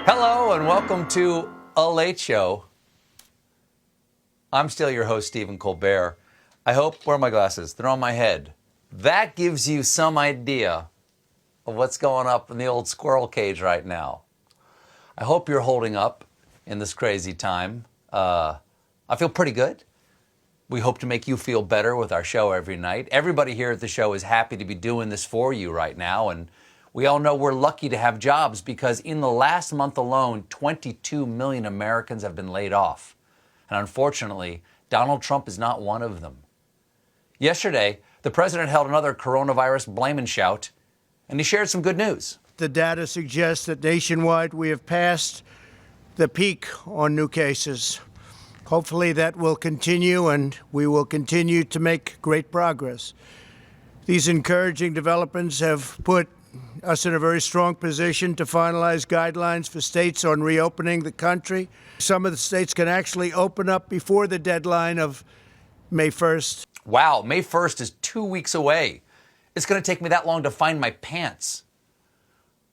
Hello and welcome to A Late Show. I'm still your host, Stephen Colbert. I hope, where are my glasses? They're on my head. That gives you some idea of what's going up in the old squirrel cage right now. I hope you're holding up in this crazy time. I feel pretty good. We hope to make you feel better with our show every night. Everybody here at the show is happy to be doing this for you right now, and we all know we're lucky to have jobs because in the last month alone, 22 million Americans have been laid off. And unfortunately, Donald Trump is not one of them. Yesterday, the president held another coronavirus blame and shout, and he shared some good news. The data suggests that nationwide we have passed the peak on new cases. Hopefully that will continue, and we will continue to make great progress. These encouraging developments have put us in a very strong position to finalize guidelines for states on reopening the country. Some of the states can actually open up before the deadline of May 1st. Wow, May 1st is 2 weeks away. It's going to take me that long to find my pants.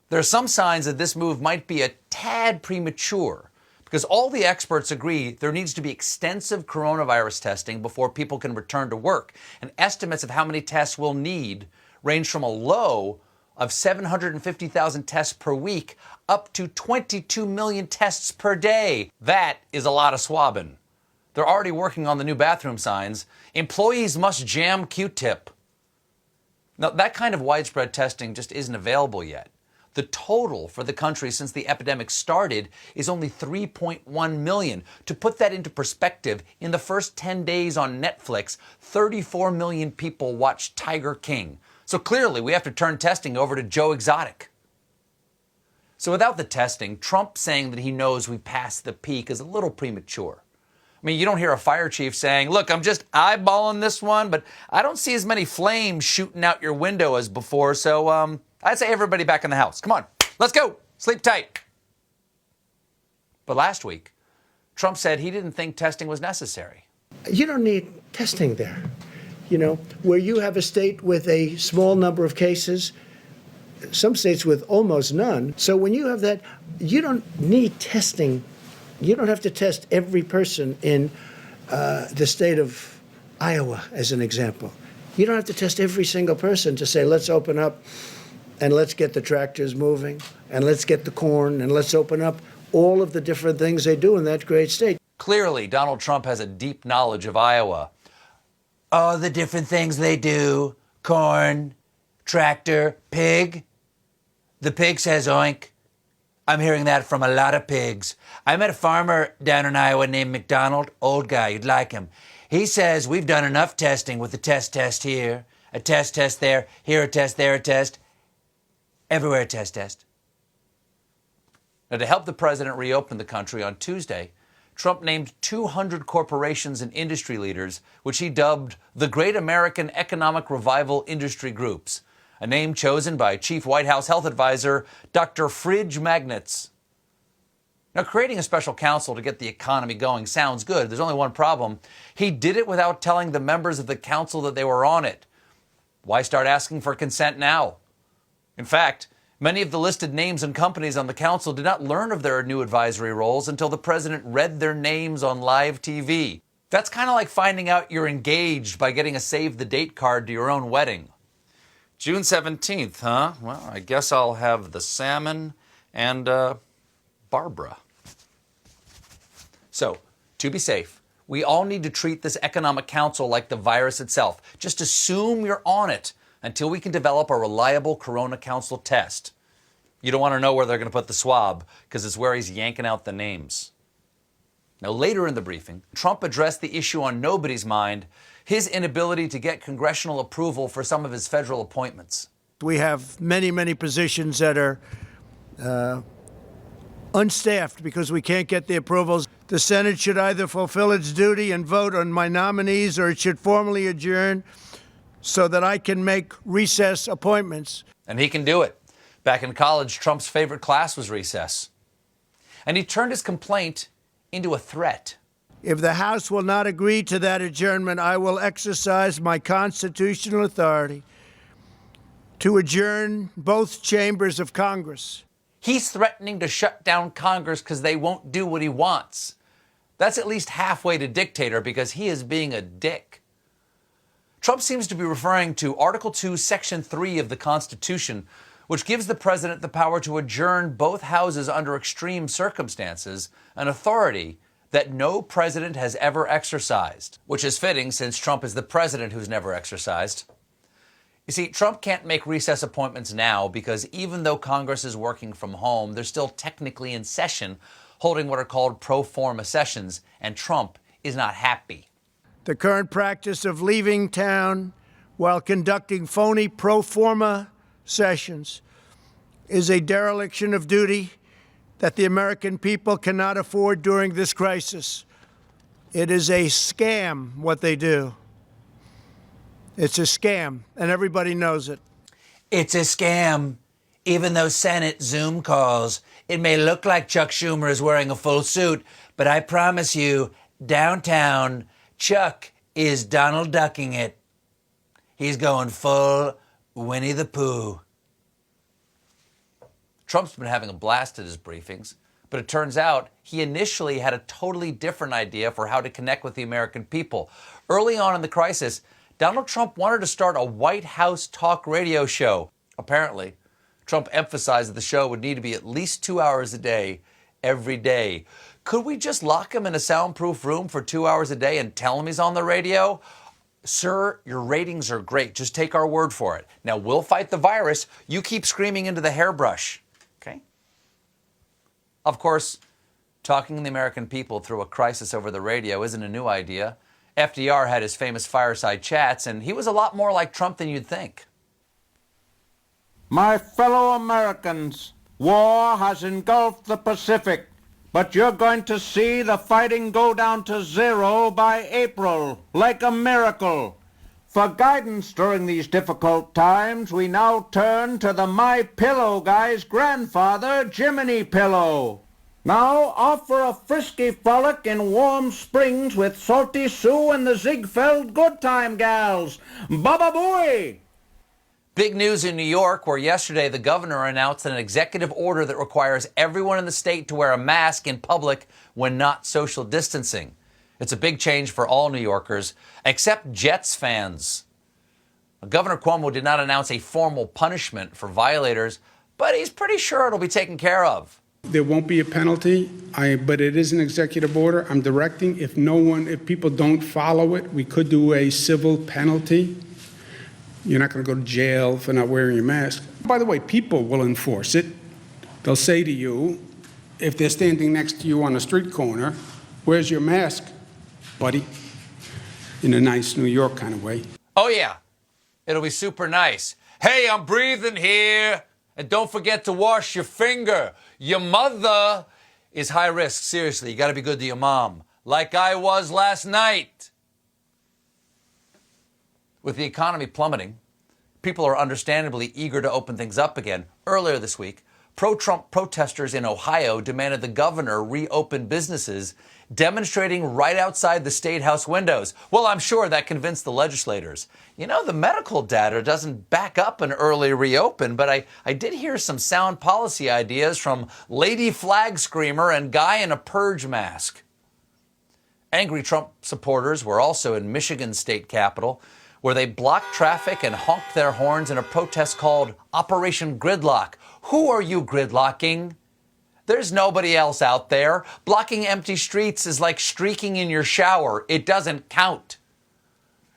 There are some signs that this move might be a tad premature because all the experts agree there needs to be extensive coronavirus testing before people can return to work. And estimates of how many tests we'll need range from a low of 750,000 tests per week up to 22 million tests per day. That is a lot of swabbing. They're already working on the new bathroom signs. Employees must jam Q-tip. Now, that kind of widespread testing just isn't available yet. The total for the country since the epidemic started is only 3.1 million. To put that into perspective, in the first 10 days on Netflix, 34 million people watched Tiger King. So clearly, we have to turn testing over to Joe Exotic. So without the testing, Trump saying that he knows we passed the peak is a little premature. I mean, you don't hear a fire chief saying, look, I'm just eyeballing this one, but I don't see as many flames shooting out your window as before, so I'd say everybody back in the house. Come on, let's go. Sleep tight. But last week, Trump said he didn't think testing was necessary. You don't need testing there. You know, where you have a state with a small number of cases, some states with almost none. So when you have that, you don't need testing. You don't have to test every person in the state of Iowa, as an example. You don't have to test every single person to say, let's open up and let's get the tractors moving and let's get the corn and let's open up all of the different things they do in that great state. Clearly, Donald Trump has a deep knowledge of Iowa. All the different things they do, corn, tractor, pig. The pig says oink. I'm hearing that from a lot of pigs. I met a farmer down in Iowa named McDonald, old guy, you'd like him. He says we've done enough testing with the test here, a test there, here a test, there a test, everywhere a test. Now, to help the president reopen the country on Tuesday, Trump named 200 corporations and industry leaders, which he dubbed the Great American Economic Revival Industry Groups, a name chosen by Chief White House Health Advisor Dr. Fridge Magnets. Now, creating a special counsel to get the economy going sounds good. There's only one problem. He did it without telling the members of the council that they were on it. Why start asking for consent now? In fact, many of the listed names and companies on the council did not learn of their new advisory roles until the president read their names on live TV. That's kind of like finding out you're engaged by getting a save the date card to your own wedding. June 17th, huh? Well, I guess I'll have the salmon and Barbara. So, to be safe, we all need to treat this economic council like the virus itself. Just assume you're on it until we can develop a reliable Corona Council test. You don't want to know where they're going to put the swab because it's where he's yanking out the names. Now, later in the briefing, Trump addressed the issue on nobody's mind, his inability to get congressional approval for some of his federal appointments. We have many, many positions that are unstaffed because we can't get the approvals. The Senate should either fulfill its duty and vote on my nominees, or it should formally adjourn so that I can make recess appointments. And he can do it. Back in college, Trump's favorite class was recess. And he turned his complaint into a threat. If the House will not agree to that adjournment, I will exercise my constitutional authority to adjourn both chambers of Congress. He's threatening to shut down Congress because they won't do what he wants. That's at least halfway to dictator because he is being a dick. Trump seems to be referring to Article 2, Section 3 of the Constitution, which gives the president the power to adjourn both houses under extreme circumstances, an authority that no president has ever exercised, which is fitting since Trump is the president who's never exercised. You see, Trump can't make recess appointments now because even though Congress is working from home, they're still technically in session, holding what are called pro forma sessions, and Trump is not happy. The current practice of leaving town while conducting phony pro forma sessions is a dereliction of duty that the American people cannot afford during this crisis. It is a scam, what they do. It's a scam, and everybody knows it. It's a scam. Even though Senate Zoom calls, it may look like Chuck Schumer is wearing a full suit, but I promise you, downtown, Chuck is Donald Ducking it. He's going full Winnie the Pooh. Trump's been having a blast at his briefings, but it turns out he initially had a totally different idea for how to connect with the American people. Early on in the crisis, Donald Trump wanted to start a White House talk radio show. Apparently, Trump emphasized that the show would need to be at least 2 hours a day, every day. Could we just lock him in a soundproof room for 2 hours a day and tell him he's on the radio? Sir, your ratings are great. Just take our word for it. Now, we'll fight the virus. You keep screaming into the hairbrush. Okay? Of course, talking to the American people through a crisis over the radio isn't a new idea. FDR had his famous fireside chats, and he was a lot more like Trump than you'd think. My fellow Americans, war has engulfed the Pacific, but you're going to see the fighting go down to zero by April, like a miracle. For guidance during these difficult times, we now turn to the My Pillow guy's grandfather, Jiminy Pillow. Now off for a frisky frolic in warm springs with Salty Sue and the Ziegfeld Good Time Gals. Baba Booey! Big news in New York, where yesterday the governor announced an executive order that requires everyone in the state to wear a mask in public when not social distancing. It's a big change for all New Yorkers, except Jets fans. Governor Cuomo did not announce a formal punishment for violators, but he's pretty sure it'll be taken care of. There won't be a penalty, but it is an executive order. I'm directing if people don't follow it, we could do a civil penalty. You're not going to go to jail for not wearing your mask. By the way, people will enforce it. They'll say to you, if they're standing next to you on a street corner, "Where's your mask, buddy?" In a nice New York kind of way. Oh, yeah. It'll be super nice. Hey, I'm breathing here. And don't forget to wash your finger. Your mother is high risk. Seriously, you got to be good to your mom. Like I was last night. With the economy plummeting, people are understandably eager to open things up again. Earlier this week, pro-Trump protesters in Ohio demanded the governor reopen businesses, demonstrating right outside the State House windows. Well, I'm sure that convinced the legislators. You know, the medical data doesn't back up an early reopen, but I did hear some sound policy ideas from Lady Flag Screamer and guy in a purge mask. Angry Trump supporters were also in Michigan's state capitol, where they blocked traffic and honked their horns in a protest called Operation Gridlock. Who are you gridlocking? There's nobody else out there. Blocking empty streets is like streaking in your shower. It doesn't count.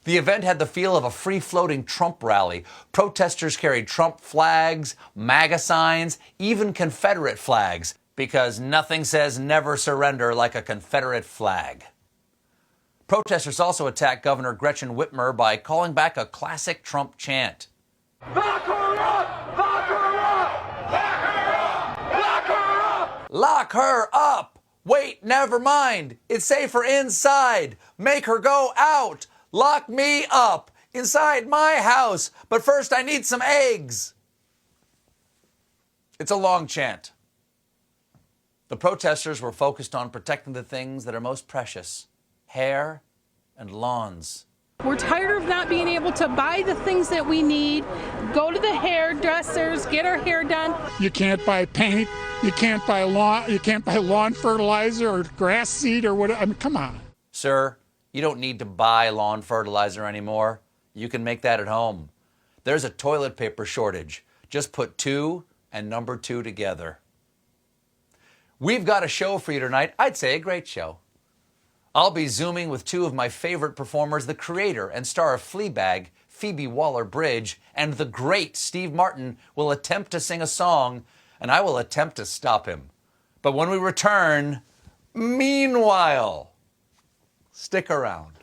The event had the feel of a free-floating Trump rally. Protesters carried Trump flags, MAGA signs, even Confederate flags, because nothing says never surrender like a Confederate flag. Protesters also attacked Governor Gretchen Whitmer by calling back a classic Trump chant. Lock her up! Lock her up! Lock her up! Lock her up! Lock her up! Wait, never mind. It's safer inside. Make her go out. Lock me up inside my house. But first I need some eggs. It's a long chant. The protesters were focused on protecting the things that are most precious: hair and lawns. We're tired of not being able to buy the things that we need, go to the hairdressers, get our hair done. You can't buy paint, you can't buy lawn fertilizer or grass seed or what. I mean, come on. Sir, you don't need to buy lawn fertilizer anymore. You can make that at home. There's a toilet paper shortage. Just put 2 and number 2 together. We've got a show for you tonight. I'd say a great show. I'll be Zooming with 2 of my favorite performers, the creator and star of Fleabag, Phoebe Waller-Bridge, and the great Steve Martin will attempt to sing a song, and I will attempt to stop him. But when we return, meanwhile, stick around.